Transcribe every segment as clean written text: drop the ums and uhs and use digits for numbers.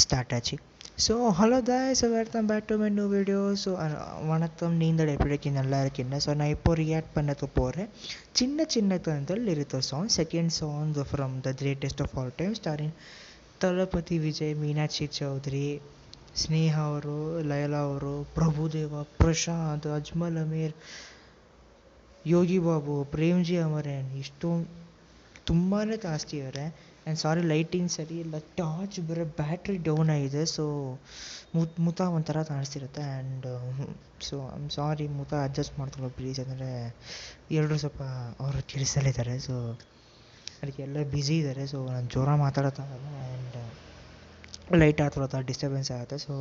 Start ஆச்சு. So hello guys, welcome back to my new video. So வணக்கம், நீங்கள் எப்படிக்கு நல்லா இருக்கீங்க? ஸோ நான் இப்போ ரியாக்ட் பண்ணது போகிறேன் சின்ன சின்ன கண்கள் lyrical song, second song from the greatest of all time starring Thalapathy Vijay, Meenakshi Chaudhary, Sneha ಅವರು, ಲೈಲಾ ಅವರು, ಪ್ರಭುದೇವ, ಪ್ರಶಾಂತ್, ಅಜ್ಮಲ್ ಅಮೀರ್, ಯೋಗಿ ಬಾಬು, ಪ್ರೇಮ್ಜಿ ಅಮರೇನ್, ಇಷ್ಟೊಂದು ತುಂಬಾ ಜಾಸ್ತಿ ಇದ್ದಾರೆ. ಆ್ಯಂಡ್ ಸಾರಿ, ಲೈಟಿಂಗ್ ಸರಿ ಇಲ್ಲ, ಟಾರ್ಚ್ ಬರೋ ಬ್ಯಾಟ್ರಿ ಡೌನ್ ಆಗಿದೆ. ಸೊ ಮುತ ಒಂಥರ ಕಾಣಿಸ್ತಿರುತ್ತೆ. ಆ್ಯಂಡ್ ಸೊ ಐಮ್ ಸಾರಿ, ಮುತ ಅಡ್ಜಸ್ಟ್ ಮಾಡ್ಕೊಳ್ಳೋ ಪ್ಲೀಸ್. ಅಂದರೆ ಎಲ್ಲರೂ ಸ್ವಲ್ಪ ಅವರು ಕೆಲಸದಲ್ಲಿದ್ದಾರೆ. ಸೊ ಅದಕ್ಕೆ ಎಲ್ಲ ಬ್ಯುಸಿ ಇದ್ದಾರೆ. ಸೊ ನಾನು ಜೋರ ಮಾತಾಡೋಕ್ಕಾಗಲ್ಲ. ಆ್ಯಂಡ್ ಲೈಟ್ ಆಗ್ತಿರೋದು ಡಿಸ್ಟರ್ಬೆನ್ಸ್ ಆಗುತ್ತೆ. ಸೊ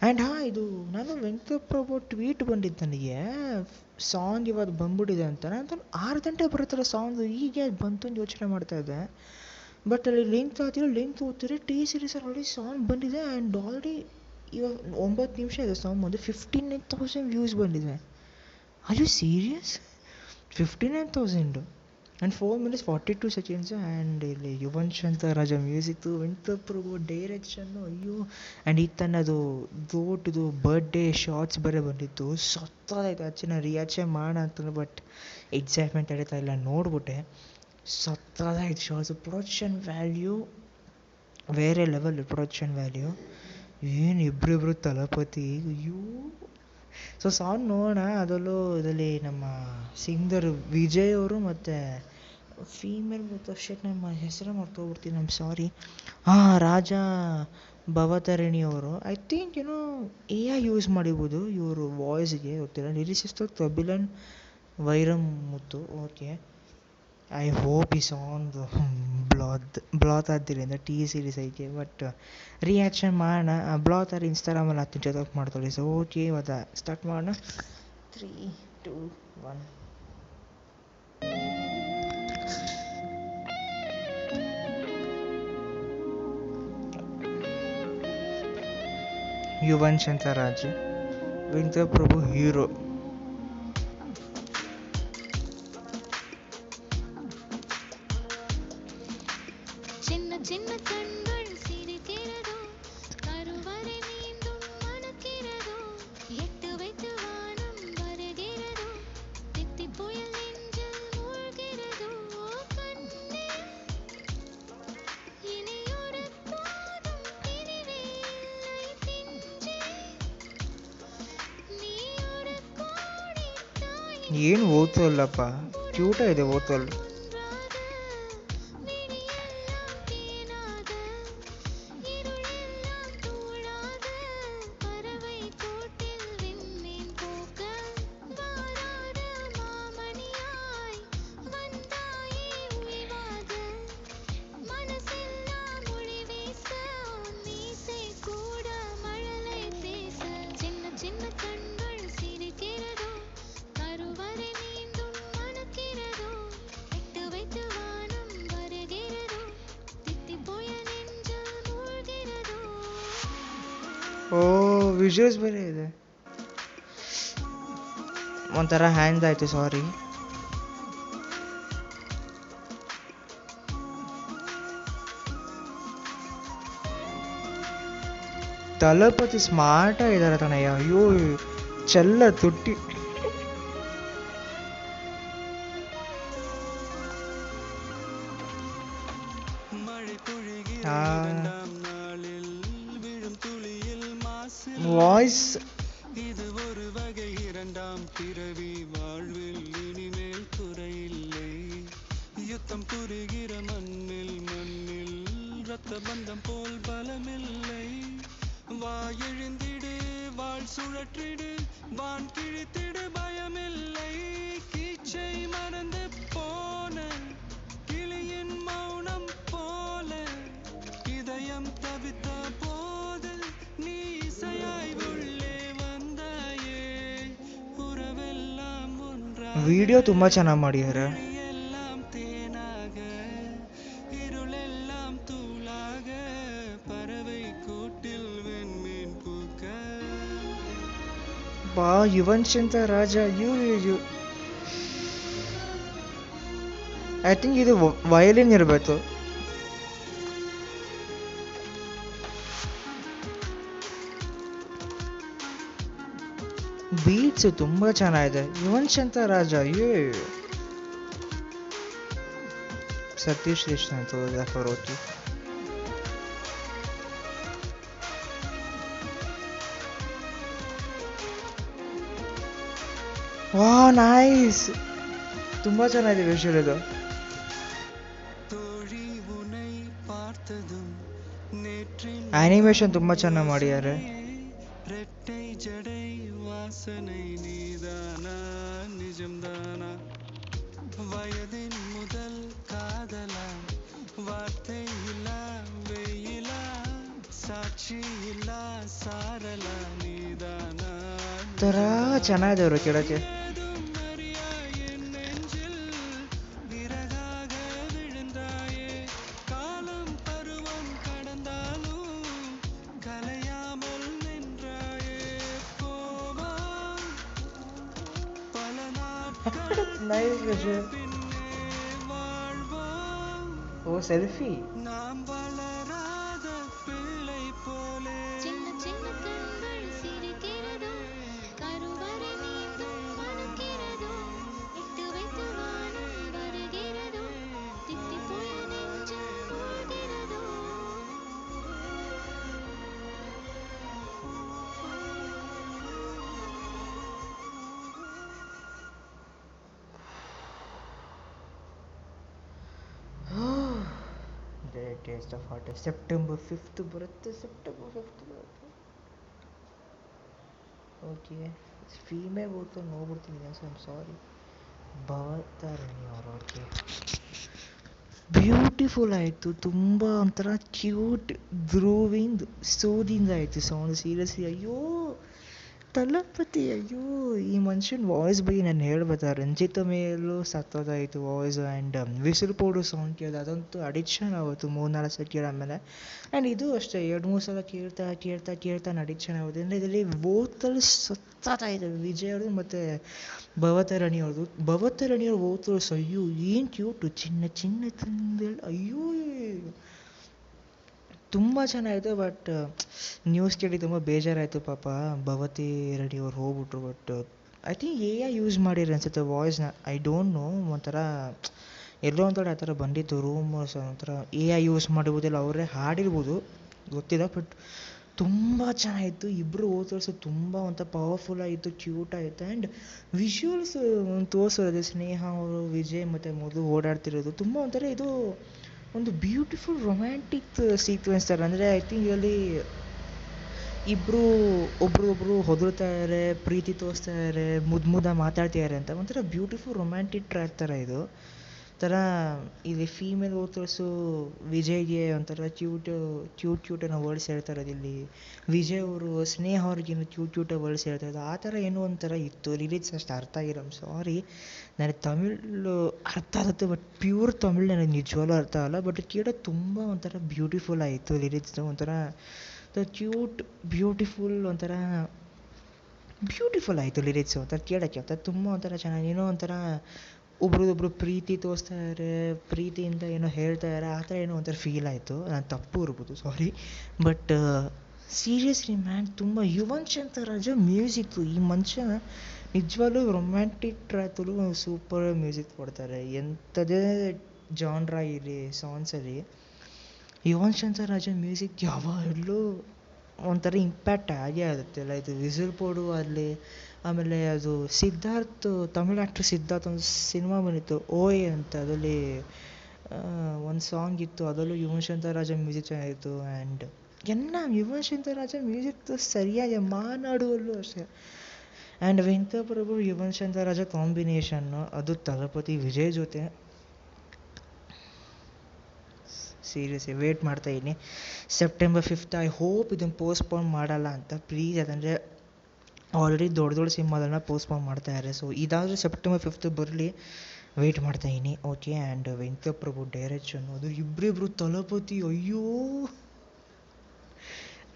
ಆ್ಯಂಡ್ ಇದು ನಾನು ವೆಂಕಟಪ್ರಭು ಟ್ವೀಟ್ ಬಂದಿದ್ದು ನನಗೆ, ಸಾಂಗ್ ಇವತ್ತು ಬಂದ್ಬಿಟ್ಟಿದೆ ಅಂತ. ನಾನು 6 ಗಂಟೆ ಬರುತ್ತಲ್ಲ ಸಾಂಗು, ಹೀಗೆ ಬಂತು ಅಂತ ಯೋಚನೆ ಮಾಡ್ತಾಯಿದ್ದೆ. ಬಟ್ ಅಲ್ಲಿ ಲಿಂಕ್ ಓದ್ತಿದ್ರೆ ಟಿ ಸೀರೀಸಲ್ಲಿ ಸಾಂಗ್ ಬಂದಿದೆ. ಆ್ಯಂಡ್ ಆಲ್ರೆಡಿ ಇವಾಗ 9 ನಿಮಿಷ ಇದೆ ಸಾಂಗ್ ಬಂದು 59,000 ವ್ಯೂಸ್ ಬಂದಿದೆ. Are you serious? 59,000 and 4 minutes 42 seconds. And ಇಲ್ಲಿ ಯುವನ್ ಶಂಕರ್ ರಾಜ ಮ್ಯೂಸಿಕ್ಕು, ವೆಂಕಟಪ್ರಭು ಡೈರೆಕ್ಷನ್ನು, ಅಯ್ಯೋ. ಆ್ಯಂಡ್ ಇದು ದೊಡ್ಡದು ಬರ್ಡೇ ಶಾರ್ಟ್ಸ್ ಬೇರೆ ಬಂದಿತ್ತು, ಸತ್ತದಾಯ್ತು. ಆ್ಯಕ್ಚುಲಿ ನಾನು ರಿಯಾಕ್ಷನ್ ಮಾಡೋಣ ಅಂತಂದ್ರೆ ಬಟ್ ಎಕ್ಸೈಟ್ಮೆಂಟ್ ನಡೀತಾ ಇಲ್ಲ, ನೋಡ್ಬಿಟ್ಟೆ. ಸತ್ತದಾಯ್ತು ಶಾರ್ಟ್ಸು. ಪ್ರೊಡಕ್ಷನ್ ವ್ಯಾಲ್ಯೂ ಬೇರೆ ಲೆವೆಲ್. ಪ್ರೊಡಕ್ಷನ್ ವ್ಯಾಲ್ಯೂ ಏನು ಇಬ್ಬರಿಬ್ರು ತಲಪತಿ, ಅಯ್ಯೋ. ಸೊ ಸಾಂಗ್ ನೋಡೋಣ. ಅದರಲ್ಲೂ ಇದರಲ್ಲಿ ನಮ್ಮ ಸಿಂಗರ್ ವಿಜಯ್ ಅವರು ಮತ್ತು ಫೀಮೇಲ್ ಶೆಟ್, ನಮ್ಮ ಹೆಸರು ಮರ್ತೋಗ್ಬಿಡ್ತೀನಿ, ನಮ್ಮ ಸಾರಿ. ರಾಜ ಭವತಾರಿಣಿ ಅವರು. ಐ ಥಿಂಕ್ AI ಯೂಸ್ ಮಾಡಿರ್ಬೋದು ಇವರು ವಾಯ್ಸ್ಗೆ, ಗೊತ್ತಿಲ್ಲ. ಲಿರಿಸಿಸ್ಟು ಕಬಿಲನ್ ವೈರಮುತ್ತು. ಓಕೆ, ಐ ಹೋಪ್ ಈ ಸಾಂಗ್ ಬ್ಲಾತ್ ಆದ್ದರಿಂದ ಟಿ ಸೀರೀಸ್ ಐತೆ. ಬಟ್ ರಿಯಾಕ್ಷನ್ ಮಾಡೋಣ. ಬ್ಲಾತ್ ಆದ್ರೆ ಇನ್ಸ್ಟಾಗ್ರಾಮಲ್ಲಿ ಹತ್ತು ಜೊತೆಗೆ ಮಾಡ್ಕೊಳ್ಳಿ. ಸೊ ಓಕೆ, ಇವಾಗ ಸ್ಟಾರ್ಟ್ ಮಾಡೋಣ. 3, 2, 1. ಯುವನ್ ಶಂಕರ್ ರಾಜ್, ವೆಂಕಟಪ್ರಭು ಹೀರೋ. சின்ன கண்கள் சிரிக்கிறதோ, கருவறை மீண்டும் மணக்கிறதோ, எட்டு வைத்து வானம் வருகிறதோ, தித்தி புயல் நெஞ்சில் மூழ்கிறதோ, கண்ணே இனி ஒரு போதும் பிரிவே இல்லை பிஞ்சே, நீ ஒரு கோடி தாயின் ಏನು ಓದ್ತು ಅಲ್ಲಪ್ಪ, ಕ್ಯೂಟ ಇದೆ ಓದ್ತು ಅಲ್ಲ. ಓ, ವಿಜುವಲ್ಸ್ ಬೇರೆ ಇದೆ. ಒಂಥರ ಹ್ಯಾಂಗ್ ಆಯಿತು, ಸಾರಿ. ತಲಪತಿ ಸ್ಮಾರ್ಟ್ ಆಗಿದ್ದಾರೆ ತನಯ್ಯ. ಅಯ್ಯೋ, ಚೆಲ್ಲ ತುಟ್ಟಿ. வாய்ஸ் இது ஒரு வகை இரண்டாம் பிறவி வாழ்வில் இனிமேல் குறையில்லை. யுத்தம் புரிகிற மண்ணில் ரத்த பந்தம் போல் பலமில்லை. வா எழுந்திடு, வாழ் சுழற்றிடு, வான் கிழித்திடு, பயமில்லை. கீச்சை மறந்து போன கிளியின் மௌனம் போல இதயம் தவித்த போது நீ இசையாய் உள்ளே வந்தாயே. உறவெல்லாம் ஒன்றாக, ವಿಡಿಯೋ ತುಂಬ ಚೆನ್ನಾಗಿ ಮಾಡಿದ್ದಾರೆ. எல்லாம் தேனாக, இருளெல்லாம் தூளாக, பறவை கூட்டில் வெண்மீன் பூக்க. ಬಾ, ಯುವನ್ ಶಂಕರ್ ರಾಜ. ಐ ಥಿಂಕ್ ಇದು ವಯಲಿನ್ ಇರಬೇಕು. ಬೀಟ್ಸು ತುಂಬ ಚೆನ್ನಾಗಿದೆ. ಯುವನ್ ಶಂಕರ್ ರಾಜ ಸತೀಶ್ ಶ್ರೀಶಾಂತ್ ಜಾಫರ್ ಓಕೆ. ವಾ ನೈಸ್, ತುಂಬ ಚೆನ್ನಾಗಿದೆ ವಿಷುವಲ್ ಇದು. தோழி உன்னை பார்த்ததும் நேற்றில் ಆನಿಮೇಷನ್ ತುಂಬ ಚೆನ್ನಾಗಿ ಮಾಡಿದ್ದಾರೆ. ரெட்டை ஜடை வாசனை நீதானா நிஜம்தானா வயதின் முதல் காதலா வார்த்தை இல்லா வெயிலா சாட்சி இல்லா சாரலா நீதானா ಥರ ಚೆನ್ನಾಗಿದೆ ಅವರು ಕೇಳೋಕ್ಕೆ. ஏதும் அறியா என் நெஞ்சில் விறகாக விழுந்தாயே காலம் பருவம் கடந்தாலும் கலையாமல் நின்றாயே போவா பல நாட்கள் ನೈಸ್ ವಿಷುವಲ್. பின்னே வாழ்வா ಓ ಸೆಲ್ಫಿ. நாம் வளராத பிள்ளை போலே சின்ன சின்ன கண்கள் சிரிக்கிறதோ கருவறை மீண்டும் மணக்கிறதோ இட்டு வைத்த வானம் வருகிறதோ தித்தி போய நெஞ்சம் போகிறதோ taste of heart September 5th ಬರುತ್ತೆ. ಓಕೆ, ಫೀಮೇಲ್ ಓದ್ತಾ ನೋಡ್ಬಿಡ್ತೀನಿ, ಸೊ ಐಮ್ ಸಾರಿ. ಭವತಾರಣಿ ಅವರು ಓಕೆ. ಬ್ಯೂಟಿಫುಲ್ ಆಯಿತು, ತುಂಬ ಒಂಥರ ಕ್ಯೂಟ್ ಗ್ರೂವಿಂಗ್ ಸೂದಿಂಗ್ ಆಯಿತು ಸೌಂಡ್. ಸೀರಿಯಸ್ಲಿ ಅಯ್ಯೋ ತಲಪತಿ, ಅಯ್ಯೋ ಈ ಮನುಷ್ಯನ ವಾಯ್ಸ್ ಬಗ್ಗೆ ನಾನು ಹೇಳ್ಬೋದಾ. ರಂಜಿತ ಮೇಲೂ ಸತ್ತೋದಾಯಿತು ವಾಯ್ಸ್. ಆ್ಯಂಡ್ ವಿಸಿಲ್ ಪೌಡು ಸಾಂಗ್ ಕೇಳಿದೆ, ಅದಂತೂ ಅಡಿಕ್ಷನ್ ಆಗೋಯ್ತು 3-4 ಸಲ ಕೇಳಾದ್ಮೇಲೆ. ಆ್ಯಂಡ್ ಇದು ಅಷ್ಟೇ 2-3 ಸಲ ಕೇಳ್ತಾ ಅಡಿಕ್ಷನ್ ಆಗೋದು. ಅಂದರೆ ಇದರಲ್ಲಿ ವೋಕಲ್ ಸತ್ತಾಗಿದೆ ವಿಜಯ್ ಅವ್ರದ್ದು ಮತ್ತು ಭವತಾರಣಿ ಅವ್ರದ್ದು. ಭವತಾರಣಿ ಅವ್ರು ವೋಕಲ್ಸ್ ಅಯ್ಯೋ ಏನು ಕ್ಯೂಟು, ಚಿನ್ನ ಚಿನ್ನ ತಂದೇಳಿ ಅಯ್ಯೋ ತುಂಬ ಚೆನ್ನಾಯಿತು. ಬಟ್ ನ್ಯೂಸ್ ಕೇಳಿ ತುಂಬ ಬೇಜಾರಾಯಿತು ಪಾಪ. ಭವತಿ ರೆಡ್ಡಿ ಅವ್ರು ಹೋಗ್ಬಿಟ್ರು. But I think AI use ಮಾಡಿರಿ ಅನ್ಸುತ್ತೆ ವಾಯ್ಸ್ನ, ಐ ಡೋಂಟ್ ನೋ. ಒಂಥರ ಎಲ್ಲೋ ಒಂದು ಕಡೆ ಆ ಥರ ಬಂದಿತ್ತು ರೂಮರ್ಸ್, ಒಂಥರ AI ಯೂಸ್ ಮಾಡಿರ್ಬೋದಿಲ್ಲ, ಅವರೇ ಹಾಡಿರ್ಬೋದು ಗೊತ್ತಿಲ್ಲ. ಬಟ್ ತುಂಬ ಚೆನ್ನಾಗಿತ್ತು. ಇಬ್ಬರು ಓದರ್ಸು ತುಂಬ ಒಂಥರ ಪವರ್ಫುಲ್ ಆಯಿತು, ಕ್ಯೂಟ್ ಆಯಿತು. ಆ್ಯಂಡ್ ವಿಷುವಲ್ಸ್ ತೋರಿಸೋದು ಸ್ನೇಹ ಅವರು ವಿಜಯ್ ಮತ್ತು ಮಧು ಓಡಾಡ್ತಿರೋದು ತುಂಬ ಒಂಥರ ಇದು ಒಂದು ಬ್ಯೂಟಿಫುಲ್ ರೊಮ್ಯಾಂಟಿಕ್ ಸೀಕ್ವೆನ್ಸ್ ಥರ. ಅಂದರೆ ಐ ಥಿಂಕ್ ಇದರಲ್ಲಿ ಇಬ್ಬರು ಒಬ್ರು ಹೊಗಳ್ತಾ ಇದ್ದಾರೆ, ಪ್ರೀತಿ ತೋರಿಸ್ತಾ ಇದ್ದಾರೆ, ಮುದ್ದು ಮಾತಾಡ್ತಿದ್ದಾರೆ ಅಂತ ಒಂಥರ ಬ್ಯೂಟಿಫುಲ್ ರೊಮ್ಯಾಂಟಿಕ್ ಟ್ರ್ಯಾಕ್ ಥರ ಇದು ಥರ. ಇಲ್ಲಿ ಫೀಮೇಲ್ ಓತರ್ಸು ವಿಜಯ್ಗೆ ಒಂಥರ ಕ್ಯೂಟ್ ಅನ್ನೋ ವರ್ಡ್ಸ್ ಹೇಳ್ತಾ ಇರೋದು. ಇಲ್ಲಿ ವಿಜಯ್ ಅವರು ಸ್ನೇಹ ಅವ್ರಿಗೇನು ಕ್ಯೂಟ್ ವರ್ಡ್ಸ್ ಹೇಳ್ತಾ ಇರೋದು. ಆ ಥರ ಏನೋ ಒಂಥರ ಇತ್ತು. ಲಿರಿಕ್ಸ್ ಅಷ್ಟು ಅರ್ಥ ಆಗಿರೋ ಸಾರಿ, ನನಗೆ ತಮಿಳು ಅರ್ಥ ಆಗುತ್ತೆ, ಬಟ್ ಪ್ಯೂರ್ ತಮಿಳು ನನಗೆ ನಿಜವಾಗ್ಲೂ ಅರ್ಥ ಆಗಲ್ಲ. ಬಟ್ ಕೇಳೋದು ತುಂಬ ಒಂಥರ ಬ್ಯೂಟಿಫುಲ್ ಆಯಿತು ಲಿರಿಕ್ಸ್. ಒಂಥರ ಬ್ಯೂಟಿಫುಲ್ ಒಂಥರ ಬ್ಯೂಟಿಫುಲ್ ಆಯಿತು ಲಿರಿಕ್ಸ್. ಒಂಥರ ಕೇಳೋಕ್ಕೆ ಒಂಥರ ತುಂಬ ಒಂಥರ ಚೆನ್ನಾಗಿ ಏನೋ ಒಂಥರ ಒಬ್ರದೊಬ್ರು ಪ್ರೀತಿ ತೋರಿಸ್ತಾ ಇದ್ದಾರೆ, ಪ್ರೀತಿಯಿಂದ ಏನೋ ಹೇಳ್ತಾ ಇದ್ದಾರೆ, ಆ ಥರ ಏನೋ ಒಂಥರ ಫೀಲ್ ಆಯಿತು. ನಾನು ತಪ್ಪು ಇರ್ಬೋದು ಸಾರಿ. ಬಟ್ ಸೀರಿಯಸ್ಲಿ ಮ್ಯಾನ್ ತುಂಬ ಯುವನ್ ಶಂಕರ್ ರಾಜ ಮ್ಯೂಸಿಕ್ಕು, ಈ ಮನುಷ್ಯ ನಿಜವಾಗ್ಲೂ ರೊಮ್ಯಾಂಟಿಕ್ ಟ್ರ್ಯಾಕಲ್ಲೂ ಸೂಪರ್ ಮ್ಯೂಸಿಕ್ ಕೊಡ್ತಾರೆ. ಎಂಥದೇ ಜಾನ್ರಾ ಇರಲಿ ಸಾಂಗ್ಸಲ್ಲಿ ಯುವನ್ ಶಂಕರ್ ರಾಜನ್ ಮ್ಯೂಸಿಕ್ ಯಾವಾಗಲೂ ಒಂಥರ ಇಂಪ್ಯಾಕ್ಟ್ ಆಗೇ ಆಗುತ್ತೆ. ಅಲ್ಲ ಇದು ವಿಸಿಲ್ ಪೌಡು ಆಗಲಿ, ಆಮೇಲೆ ಅದು ಸಿದ್ಧಾರ್ಥ್ ತಮಿಳ್ ಆ್ಯಕ್ಟ್ರ್ ಸಿದ್ಧಾರ್ಥ್ ಒಂದು ಸಿನಿಮಾ ಬಂದಿತ್ತು ಓಯೆ ಅಂತ, ಅದರಲ್ಲಿ ಒಂದು ಸಾಂಗ್ ಇತ್ತು, ಅದರಲ್ಲೂ ಯುವನ್ ಶಂಕರ್ ರಾಜನ್ ಮ್ಯೂಸಿಕ್ ಚೆನ್ನಾಗಿತ್ತು. ಆ್ಯಂಡ್ ಯುವನ್ ಶಂಕರ್ ರಾಜನ್ ಮ್ಯೂಸಿಕ್ ಸರಿಯಾಗಿ ಮಾನಾಡುವಲ್ಲೂ ಅಷ್ಟೇ. ಆ್ಯಂಡ್ ವೆಂಕಟಪ್ರಭು ಯುವನ್ ಶಂಕರ್ ರಾಜ ಕಾಂಬಿನೇಷನ್ನು ಅದು ತಲಪತಿ ವಿಜಯ್ ಜೊತೆ ಸೀರಿಯಸ್ಲಿ ವೇಟ್ ಮಾಡ್ತಾಯಿದ್ದೀನಿ. ಸೆಪ್ಟೆಂಬರ್ 5th ಐ ಹೋಪ್ ಇದನ್ನು ಪೋಸ್ಟ್ಪೋನ್ ಮಾಡಲ್ಲ ಅಂತ ಪ್ಲೀಸ್. ಯಾಕಂದರೆ ಆಲ್ರೆಡಿ ದೊಡ್ಡ ಸಿನಿಮಾಗಳನ್ನ ಪೋಸ್ಟ್ಪೋನ್ ಮಾಡ್ತಾಯಿದ್ದಾರೆ. ಸೊ ಇದಾದರೂ ಸೆಪ್ಟೆಂಬರ್ 5th ಬರಲಿ, ವೆಯ್ಟ್ ಮಾಡ್ತಾಯಿದ್ದೀನಿ. ಓಕೆ. ಆ್ಯಂಡ್ ವೆಂಕಟಪ್ರಭು ಡೈರೆಕ್ಷನ್ನು ಅದು ಇಬ್ಬರಿಬ್ರು ತಲಪತಿ, ಅಯ್ಯೋ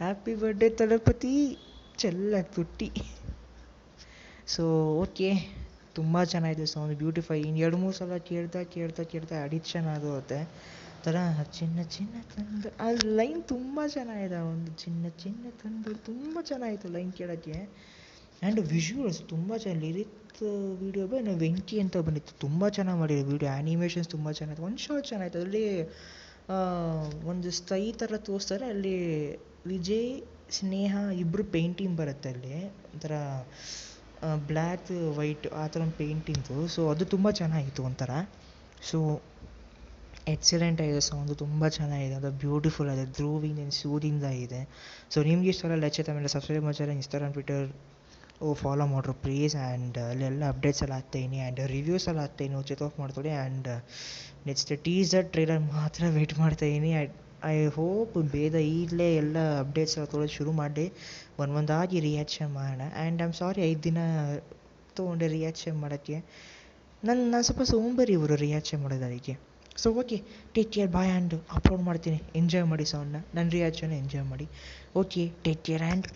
ಹ್ಯಾಪಿ ಬರ್ಡೇ ತಲಪತಿ, ಚೆಲ್ಲಾಗಿ ತುಟ್ಟಿ. ಸೊ ಓಕೆ, ತುಂಬ ಚೆನ್ನಾಗಿದೆ ಸಾಂಗ್, ಬ್ಯೂಟಿಫೈ. ಇನ್ನು 2-3 ಸಲ ಕೇಳ್ತಾ ಅಡಿಕ್ಷನ್ ಆಗೋಗುತ್ತೆ ಥರ. ಚಿನ್ನ ಚಿನ್ನ ತಂದು ಆ ಲೈನ್ ತುಂಬ ಚೆನ್ನಾಗಿದೆ. ಒಂದು ಚಿನ್ನ ಚಿನ್ನ ತಂದು ತುಂಬ ಚೆನ್ನಾಗಿತ್ತು ಲೈನ್ ಕೇಳೋಕ್ಕೆ. ಆ್ಯಂಡ್ ವಿಜುವಲ್ಸ್ ತುಂಬ ಚೆನ್ನಾಗಿ ಲಿರಿಕ್ ವೀಡಿಯೋ ವೆಂಕಿ ಅಂತ ಬಂದಿತ್ತು, ತುಂಬ ಚೆನ್ನಾಗಿ ಮಾಡಿರೋ ವೀಡಿಯೋ, ಆ್ಯನಿಮೇಷನ್ಸ್ ತುಂಬ ಚೆನ್ನಾಗಿತ್ತು. ಒಂದು ಶಾರ್ಟ್ ಚೆನ್ನಾಗಿತ್ತು, ಅದರಲ್ಲಿ ಒಂದು ಸ್ಕೈ ಥರ ತೋರಿಸ್ತಾರೆ, ಅಲ್ಲಿ ವಿಜಯ್ ಸ್ನೇಹ ಇಬ್ಬರು ಪೇಂಟಿಂಗ್ ಬರುತ್ತೆ ಅಲ್ಲಿ, ಒಂಥರ ಬ್ಲ್ಯಾಕ್ ವೈಟ್ ಆ ಥರ ಒಂದು ಪೇಂಟಿಂಗು. ಸೊ ಅದು ತುಂಬ ಚೆನ್ನಾಗಿತ್ತು ಒಂಥರ. ಸೊ ಎಕ್ಸಲೆಂಟ್ ಆಗಿದೆ ಸಾಂಗು, ತುಂಬ ಚೆನ್ನಾಗಿದೆ, ಅದು ಬ್ಯೂಟಿಫುಲ್ ಆಗಿದೆ, ಧ್ರುವಿಂಗ್ ಆ್ಯಂಡ್ ಸೂದಿಂಗ್ ಆಗಿದೆ. ಸೊ ನಿಮ್ಗೆ ಇಷ್ಟ ಅಲ್ಲ ಲಚ್ಚೆ ಆಮೇಲೆ ಸಬ್ಸ್ಕ್ರೈಬ್ ಮಾಡ್ತಾರೆ, ಇನ್ಸ್ಟಾಗ್ರಾಮ್ ಟ್ವಿಟರ್ ಫಾಲೋ ಮಾಡ್ರು ಪ್ಲೀಸ್. ಆ್ಯಂಡ್ ಅಲ್ಲೆಲ್ಲ ಅಪ್ಡೇಟ್ಸ್ ಎಲ್ಲ ಹಾಕ್ತಾಯಿನಿ ಆ್ಯಂಡ್ ರಿವ್ಯೂಸ್ ಎಲ್ಲ ಹಾಕ್ತಾಯಿನಿ, ಚೆಕ್ ಆಫ್ ಮಾಡ್ಕೊಳ್ಳಿ. ಆ್ಯಂಡ್ ನೆಕ್ಸ್ಟ್ ಟೀಸರ್ ಟ್ರೈಲರ್ ಮಾತ್ರ ವೆಯ್ಟ್ ಮಾಡ್ತಾಯಿದ್ದೀನಿ. ಐ ಹೋಪ್ ಬೇಗ ಈಗಲೇ ಎಲ್ಲ ಅಪ್ಡೇಟ್ಸ್ ಎಲ್ಲ ತೊಗೊಳೋದು ಶುರು ಮಾಡಿ ಒಂದೊಂದಾಗಿ ರಿಯಾಕ್ಷನ್ ಮಾಡೋಣ. ಆ್ಯಂಡ್ ಐ ಆಮ್ ಸಾರಿ 5 ದಿನ ತೊಗೊಂಡೆ ರಿಯಾಕ್ಷನ್ ಮಾಡೋಕ್ಕೆ, ನಾನು ಸ್ವಲ್ಪ ಸೋಂಬೇರಿ ಇವರು ರಿಯಾಕ್ಷನ್ ಮಾಡೋದಕ್ಕೆ. So okay, take care, bye. And upload ಮಾಡ್ತೀನಿ, ಎಂಜಾಯ್ ಮಾಡಿ ಸಾಂಗ್ನ, ನನ್ನ ರಿಯಾಕ್ಷನ್ ಎಂಜಾಯ್ ಮಾಡಿ. Okay, take care and